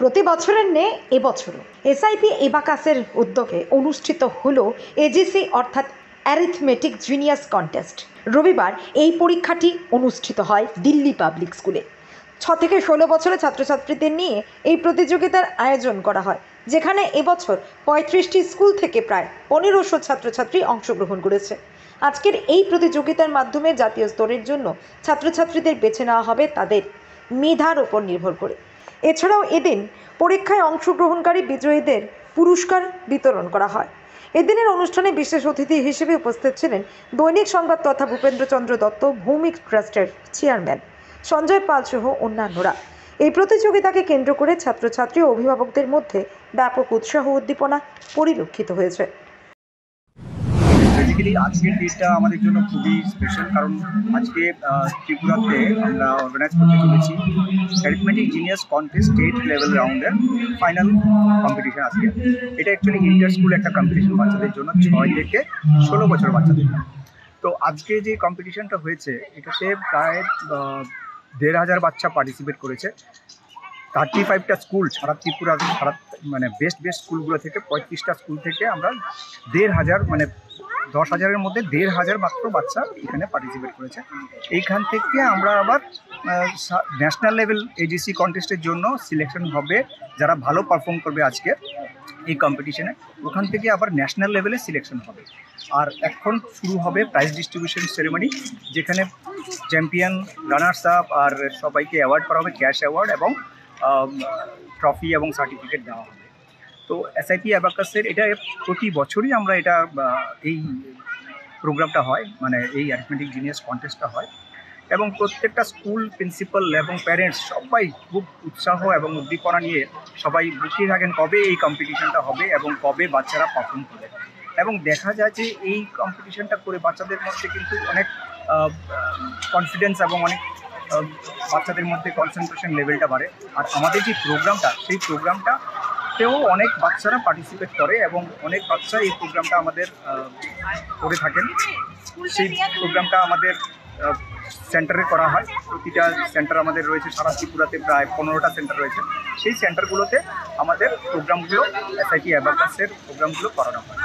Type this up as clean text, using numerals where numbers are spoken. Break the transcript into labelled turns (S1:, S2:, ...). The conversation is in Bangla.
S1: প্রতি বছরের ন্যায় এবছরও এসআইপি এবাকাসের উদ্যোগে অনুষ্ঠিত হলো এজিসি অর্থাৎ অ্যারিথমেটিক জিনিয়াস কন্টেস্ট। রবিবার এই পরীক্ষাটি অনুষ্ঠিত হয় দিল্লি পাবলিক স্কুলে। 6 থেকে 16 বছরের ছাত্রছাত্রীদের নিয়ে এই প্রতিযোগিতার আয়োজন করা হয়, যেখানে এবছর 35টি স্কুল থেকে প্রায় 1500 ছাত্রছাত্রী অংশগ্রহণ করেছে। আজকের এই প্রতিযোগিতার মাধ্যমে জাতীয় স্তরের জন্য ছাত্রছাত্রীদের বেছে নেওয়া হবে তাদের মেধার উপর নির্ভর করে। এছাড়াও এদিন পরীক্ষায় অংশগ্রহণকারী বিজয়ীদের পুরস্কার বিতরণ করা হয়। এদিনের অনুষ্ঠানে বিশেষ অতিথি হিসেবে উপস্থিত ছিলেন দৈনিক সংবাদ তথা ভূপেন্দ্রচন্দ্র দত্ত ভৌমিক ট্রাস্টের চেয়ারম্যান সঞ্জয় পাল সহ অন্যান্যরা। এই প্রতিযোগিতাকে কেন্দ্র করে ছাত্রছাত্রী ও অভিভাবকদের মধ্যে ব্যাপক উৎসাহ উদ্দীপনা পরিলক্ষিত হয়েছে।
S2: বেসিক্যালি আজকের ডেটটা আমাদের জন্য খুবই স্পেশাল, কারণ আজকে ত্রিপুরাতে আমরা অর্গানাইজ করতে চলেছি arithmetic genius contest state level রাউন্ডের ফাইনাল কম্পিটিশন। আজকে এটা অ্যাকচুয়ালি ইন্টার স্কুল একটা কম্পিটিশন বাচ্চাদের জন্য, 6 থেকে 16 বছর বাচ্চাদের। তো আজকে যে কম্পিটিশনটা হয়েছে এটাতে প্রায় 1500 বাচ্চা পার্টিসিপেট করেছে। 35টা স্কুল সারা ত্রিপুরা, সারা মানে বেস্ট স্কুলগুলো থেকে 35টা স্কুল থেকে আমরা 1500 মানে 10,000-এর মধ্যে 1500 মাত্র বাচ্চা এখানে পার্টিসিপেট করেছে। এইখান থেকে আমরা আবার ন্যাশনাল লেভেল এজিসি কন্টেস্টের জন্য সিলেকশন হবে, যারা ভালো পারফর্ম করবে আজকে এই কম্পিটিশনে, ওখান থেকে আবার ন্যাশনাল লেভেলে সিলেকশন হবে। আর এখন শুরু হবে প্রাইজ ডিস্ট্রিবিউশন সেরেমনি, যেখানে চ্যাম্পিয়ন, রানার্স আপ আর সবাইকে অ্যাওয়ার্ড করা হবে, ক্যাশ অ্যাওয়ার্ড এবং ট্রফি এবং সার্টিফিকেট দেওয়া হবে। তো এসআইপি অ্যাবাকাসের এটা প্রতি বছরই আমরা এটা এই প্রোগ্রামটা হয়, মানে এই অ্যারিথমেটিক জিনিয়াস কন্টেস্টটা হয়, এবং প্রত্যেকটা স্কুল প্রিন্সিপাল এবং প্যারেন্টস সবাই খুব উৎসাহ এবং উদ্দীপনা নিয়ে সবাই বুঝিয়ে থাকেন কবে এই কম্পিটিশনটা হবে এবং কবে বাচ্চারা পারফর্ম করে। এবং দেখা যায় যে এই কম্পিটিশনটা করে বাচ্চাদের মধ্যে কিন্তু অনেক কনফিডেন্স এবং অনেক বাচ্চাদের মধ্যে কনসেন্ট্রেশন লেভেলটা বাড়ে। আর আমাদের যে প্রোগ্রামটা, সেই প্রোগ্রামটাতেও অনেক বাচ্চারা পার্টিসিপেট করে এবং অনেক বাচ্চা এই প্রোগ্রামটা আমাদের করে থাকেন। সেই প্রোগ্রামটা আমাদের সেন্টারে করা হয়। প্রতিটা সেন্টার আমাদের রয়েছে, সারা ত্রিপুরাতে প্রায় 15টা সেন্টার রয়েছে। সেই সেন্টারগুলোতে আমাদের প্রোগ্রামগুলো, এসআইপি অ্যাবাকাসের প্রোগ্রামগুলো করানো হয়।